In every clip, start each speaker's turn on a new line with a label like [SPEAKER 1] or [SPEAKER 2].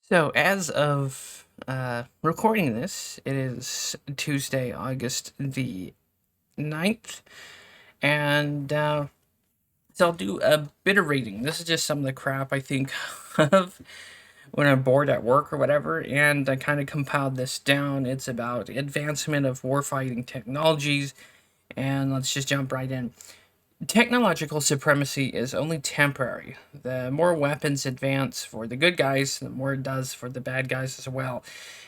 [SPEAKER 1] So, as of recording this, it is Tuesday, August the 9th, and so I'll do a bit of reading. This is just some of the crap I think of when I'm bored at work or whatever, and I kind of compiled this down. It's about advancement of warfighting technologies, and let's just jump right in. Technological supremacy is only temporary. The more weapons advance for the good guys, the more it does for the bad guys as well.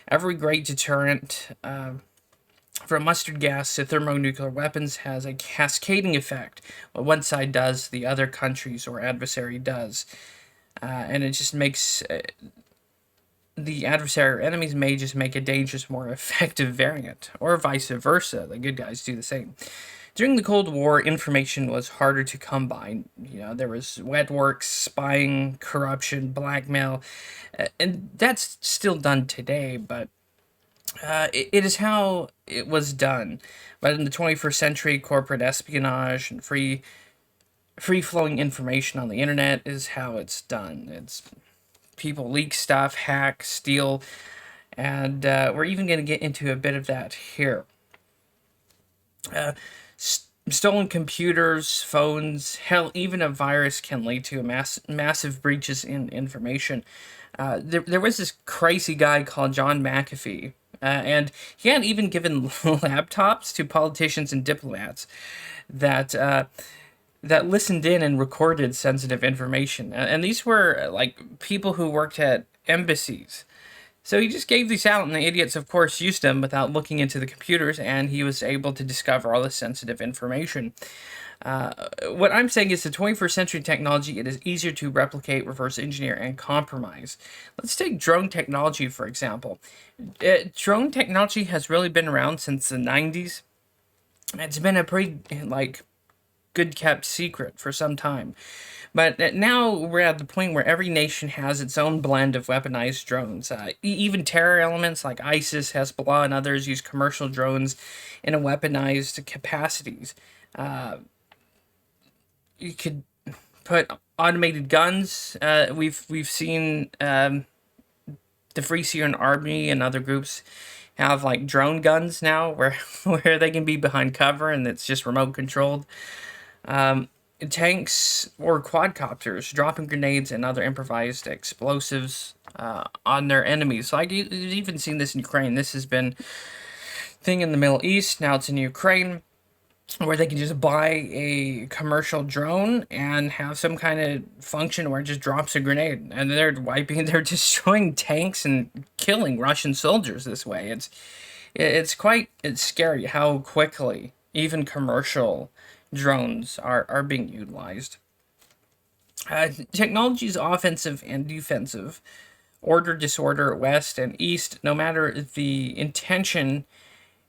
[SPEAKER 1] Every great deterrent, from mustard gas to thermonuclear weapons, has a cascading effect. What one side does, the other countries or adversary does. And it just makes the adversary or enemies may just make a dangerous, more effective variant, or vice versa. The good guys do the same. During the Cold War, information was harder to come by. There was wet work, spying, corruption, blackmail, and that's still done today, but it is how it was done. But in the 21st century, corporate espionage and free-flowing information on the internet is how it's done. It's people leak stuff, hack, steal, and we're even going to get into a bit of that here. Stolen computers, phones, hell, even a virus can lead to massive breaches in information. There was this crazy guy called John McAfee, and he had even given laptops to politicians and diplomats that listened in and recorded sensitive information. And these were like people who worked at embassies. So he just gave these out, and the idiots, of course, used them without looking into the computers, and he was able to discover all this sensitive information. What I'm saying is the 21st century technology, it is easier to replicate, reverse engineer, and compromise. Let's take drone technology, for example. Drone technology has really been around since the 90s. It's been a pretty, good kept secret for some time. But now we're at the point where every nation has its own blend of weaponized drones. Even terror elements like ISIS, Hezbollah, and others use commercial drones in a weaponized capacities. You could put automated guns. We've seen the Free Syrian Army and other groups have like drone guns now, where where they can be behind cover and it's just remote controlled. Tanks or quadcopters dropping grenades and other improvised explosives on their enemies. Like you've even seen this in Ukraine. This has been a thing in the Middle East. Now it's in Ukraine, where they can just buy a commercial drone and have some kind of function where it just drops a grenade, and they're destroying tanks and killing Russian soldiers this way. It's scary how quickly even commercial drones are being utilized. Technology is offensive and defensive. Order, disorder, west and east. No matter the intention,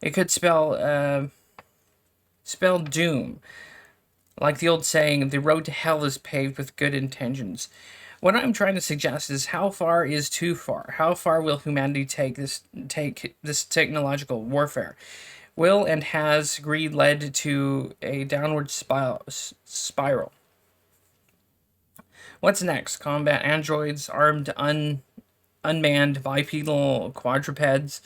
[SPEAKER 1] it could spell doom. Like the old saying, the road to hell is paved with good intentions. What I'm trying to suggest is how far is too far? How far will humanity take this technological warfare? Will and has greed led to a downward spiral? What's next? Combat androids, armed unmanned bipedal quadrupeds.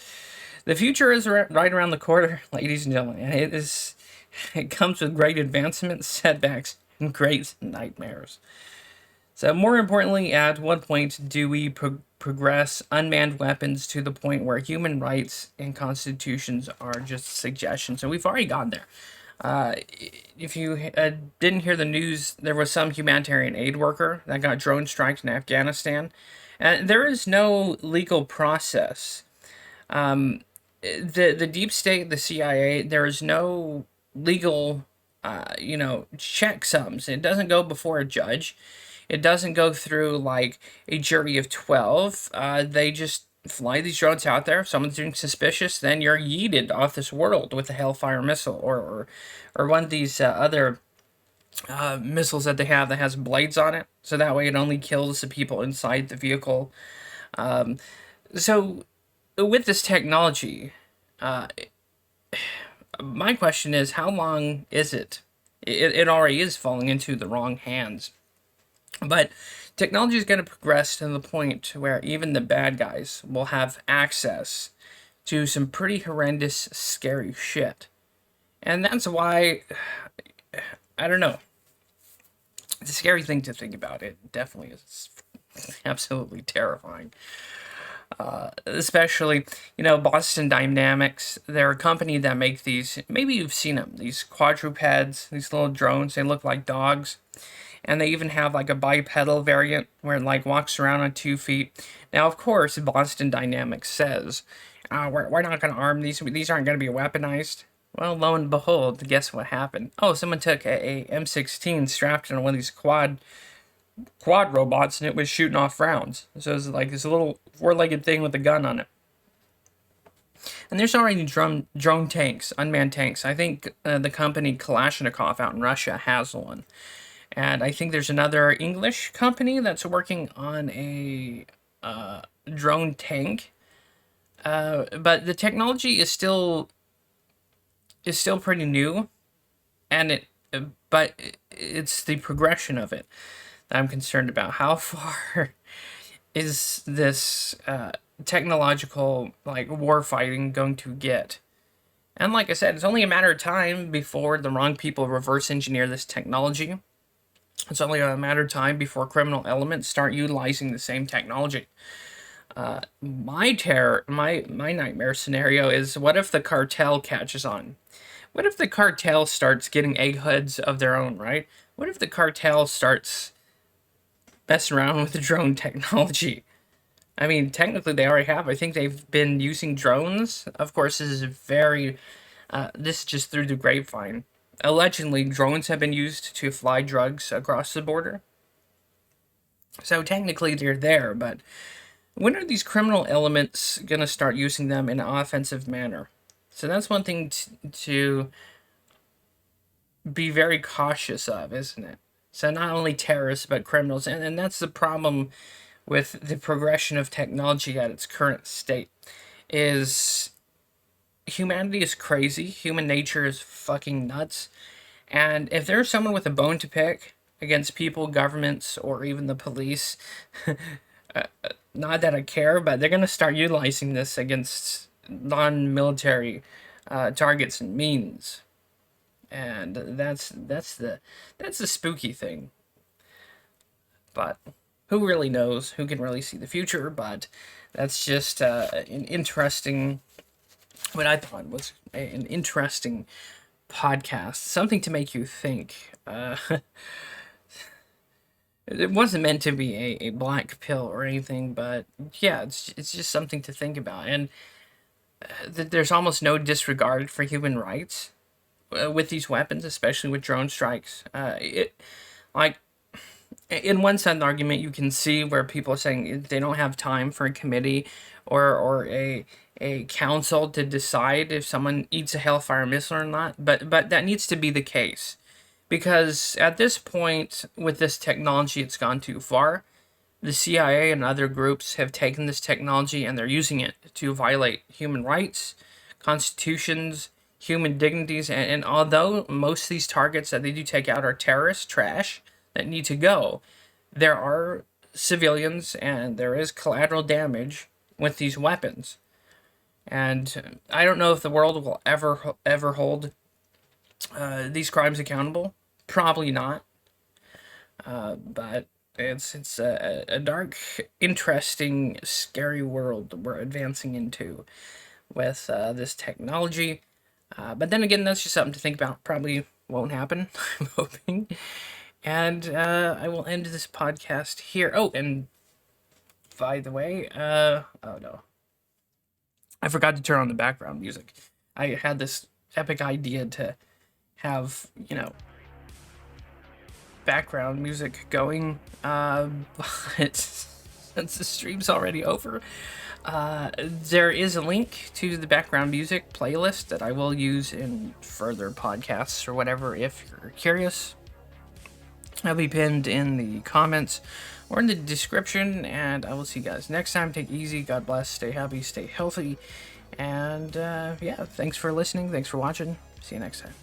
[SPEAKER 1] The future is right around the corner, ladies and gentlemen, and it comes with great advancements, setbacks, and great nightmares. So, more importantly, at what point do we progress unmanned weapons to the point where human rights and constitutions are just suggestions? So, we've already gotten there. If you didn't hear the news, there was some humanitarian aid worker that got drone striked in Afghanistan. And there is no legal process. The deep state, the CIA, there is no legal, checksums. It doesn't go before a judge. It doesn't go through like a jury of 12. They just fly these drones out there. If someone's doing suspicious, then you're yeeted off this world with a Hellfire missile or one of these other missiles that they have that has blades on it. So that way it only kills the people inside the vehicle. So with this technology, my question is, how long is it? It already is falling into the wrong hands. But technology is going to progress to the point where even the bad guys will have access to some pretty horrendous, scary shit. And that's why, I don't know. It's a scary thing to think about. It definitely is absolutely terrifying. Especially, Boston Dynamics. They're a company that make these, maybe you've seen them, these quadrupeds, these little drones. They look like dogs. And they even have like a bipedal variant where it like walks around on 2 feet. Now, of course, Boston Dynamics says, we're not going to arm these. These aren't going to be weaponized. Well, lo and behold, guess what happened? Oh, someone took a M16, strapped in one of these quad robots, and it was shooting off rounds. So it's like this little 4-legged thing with a gun on it. And there's already drone tanks, unmanned tanks. I think the company Kalashnikov out in Russia has one. And I think there's another English company that's working on a drone tank. But the technology is still pretty new, and but it's the progression of it that I'm concerned about. How far is this technological war fighting going to get? And like I said, it's only a matter of time before the wrong people reverse engineer this technology. It's only a matter of time before criminal elements start utilizing the same technology. My nightmare scenario is, what if the cartel catches on? What if the cartel starts getting egghoods of their own, right? What if the cartel starts messing around with the drone technology? I mean, technically they already have. I think they've been using drones. Of course, this is just through the grapevine. Allegedly, drones have been used to fly drugs across the border. So technically they're there, but when are these criminal elements going to start using them in an offensive manner? So that's one thing to be very cautious of, isn't it? So not only terrorists, but criminals. And that's the problem with the progression of technology at its current state, is humanity is crazy. Human nature is fucking nuts. And if there's someone with a bone to pick against people, governments, or even the police, not that I care, but they're going to start utilizing this against non-military targets and means. And that's the spooky thing. But who really knows? Who can really see the future? But that's just an interesting, what I thought was an interesting podcast. Something to make you think. It wasn't meant to be a black pill or anything, but yeah, it's just something to think about. And there's almost no disregard for human rights with these weapons, especially with drone strikes. In one side of the argument, you can see where people are saying they don't have time for a committee or a council to decide if someone eats a Hellfire missile or not. But that needs to be the case, because at this point, with this technology, it's gone too far. The CIA and other groups have taken this technology and they're using it to violate human rights, constitutions, human dignities, and although most of these targets that they do take out are terrorist trash that need to go, there are civilians and there is collateral damage with these weapons. And I don't know if the world will ever hold these crimes accountable. Probably not. But it's a dark, interesting, scary world we're advancing into with this technology. But then again, that's just something to think about. Probably won't happen, I'm hoping. And I will end this podcast here. Oh, and by the way, oh no, I forgot to turn on the background music. I had this epic idea to have, background music going, but since the stream's already over, there is a link to the background music playlist that I will use in further podcasts or whatever if you're curious. I'll be pinned in the comments or in the description, and I will see you guys next time. Take it easy, God bless, stay happy, stay healthy, and yeah, thanks for listening, thanks for watching, see you next time.